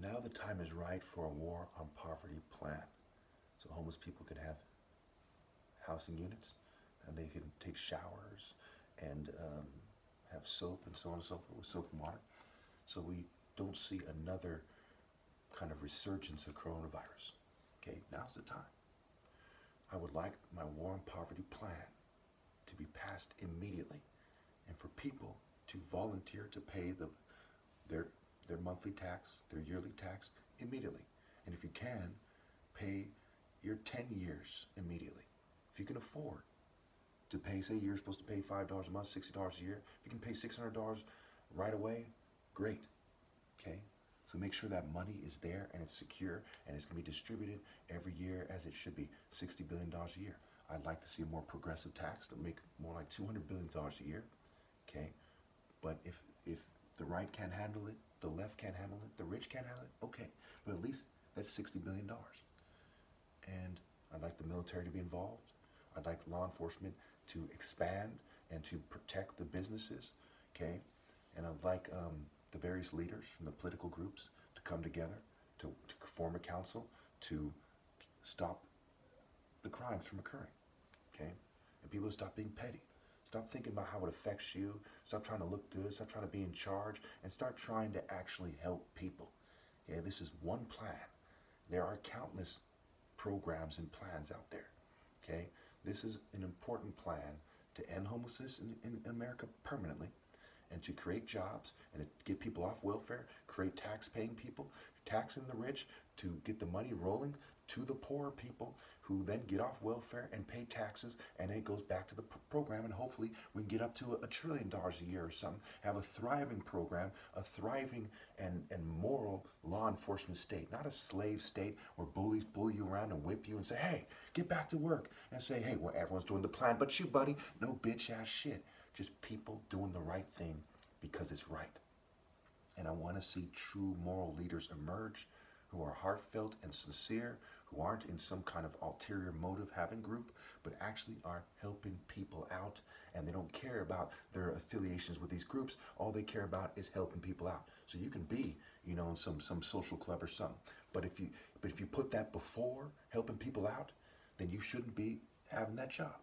Now the time is right for a war on poverty plan. So homeless people could have housing units, and they can take showers and have soap and so on and so forth, with soap and water. So we don't see another kind of resurgence of coronavirus. Okay, now's the time. I would like my war on poverty plan to be passed immediately, and for people to volunteer to pay their monthly tax, their yearly tax immediately. And if you can, pay your 10 years immediately. If you can afford to pay, say you're supposed to pay $5 a month, $60 a year, if you can pay $600 right away, great. Okay? So make sure that money is there and it's secure and it's going to be distributed every year as it should be, $60 billion a year. I'd like to see a more progressive tax to make more like $200 billion a year. Okay? But if the right can't handle it, the left can't handle it, the rich can't handle it, okay. But at least that's $60 billion. And I'd like the military to be involved. I'd like law enforcement to expand and to protect the businesses, okay? And I'd like the various leaders from the political groups to come together to form a council to stop the crimes from occurring, okay? And people stop being petty. Stop thinking about how it affects you. Stop trying to look good. Stop trying to be in charge, and start trying to actually help people. Yeah, this is one plan. There are countless programs and plans out there, okay? This is an important plan to end homelessness in America permanently, and to create jobs, and to get people off welfare, create tax-paying people, taxing the rich, to get the money rolling to the poor people, who then get off welfare and pay taxes, and it goes back to the program, and hopefully we can get up to $1 trillion a year or something, have a thriving program, a thriving and moral law enforcement state, not a slave state where bullies bully you around and whip you and say, hey, get back to work, and say, hey, well, everyone's doing the plan but you, buddy. No bitch ass shit. Just people doing the right thing because it's right. And I want to see true moral leaders emerge who are heartfelt and sincere, who aren't in some kind of ulterior motive having group, but actually are helping people out, and they don't care about their affiliations with these groups. All they care about is helping people out. So you can be, you know, in some social club or something, but if you put that before helping people out, then you shouldn't be having that job.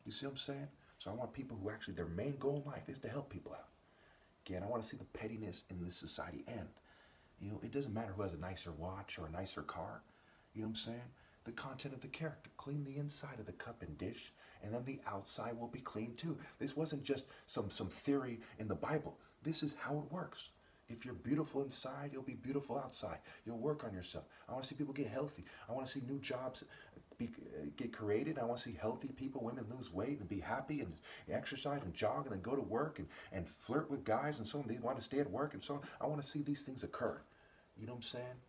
You see what I'm saying? So I want people who actually, their main goal in life is to help people out. Again, I want to see the pettiness in this society end. You know, it doesn't matter who has a nicer watch or a nicer car. You know what I'm saying? The content of the character. Clean the inside of the cup and dish, and then the outside will be clean too. This wasn't just some theory in the Bible. This is how it works. If you're beautiful inside, you'll be beautiful outside. You'll work on yourself. I want to see people get healthy. I want to see new jobs get created. I want to see healthy people, women lose weight and be happy and exercise and jog and then go to work and flirt with guys and so on. They want to stay at work and so on. I want to see these things occur. You know what I'm saying?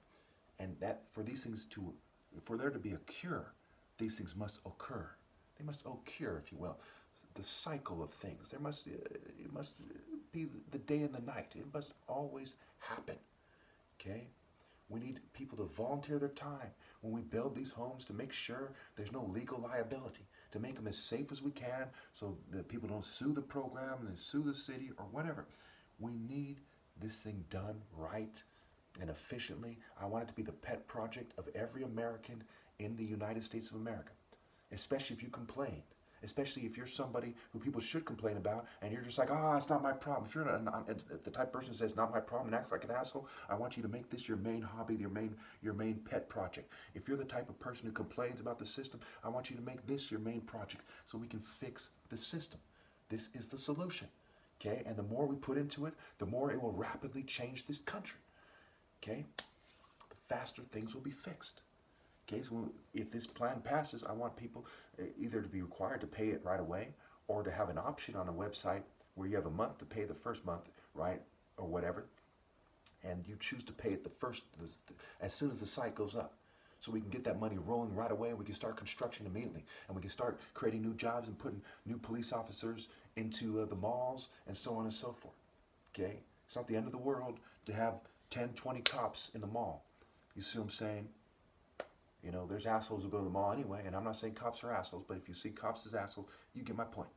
And that for these things for there to be a cure, these things must occur. They must occur, if you will. The cycle of things. It must be the day and the night. It must always happen. Okay? We need people to volunteer their time when we build these homes to make sure there's no legal liability, to make them as safe as we can so that people don't sue the program and sue the city or whatever. We need this thing done right and efficiently. I want it to be the pet project of every American in the United States of America, especially if you complain. Especially if you're somebody who people should complain about, and you're just like, it's not my problem. If you're the type of person who says, not my problem, and acts like an asshole, I want you to make this your main hobby, your main pet project. If you're the type of person who complains about the system, I want you to make this your main project so we can fix the system. This is the solution, okay? And the more we put into it, the more it will rapidly change this country, okay? The faster things will be fixed. Okay, so if this plan passes, I want people either to be required to pay it right away, or to have an option on a website where you have a month to pay the first month, right, or whatever, and you choose to pay it as soon as the site goes up, so we can get that money rolling right away, and we can start construction immediately, and we can start creating new jobs and putting new police officers into the malls and so on and so forth. Okay, it's not the end of the world to have 10, 20 cops in the mall. You see what I'm saying? You know, there's assholes who go to the mall anyway, and I'm not saying cops are assholes, but if you see cops as assholes, you get my point.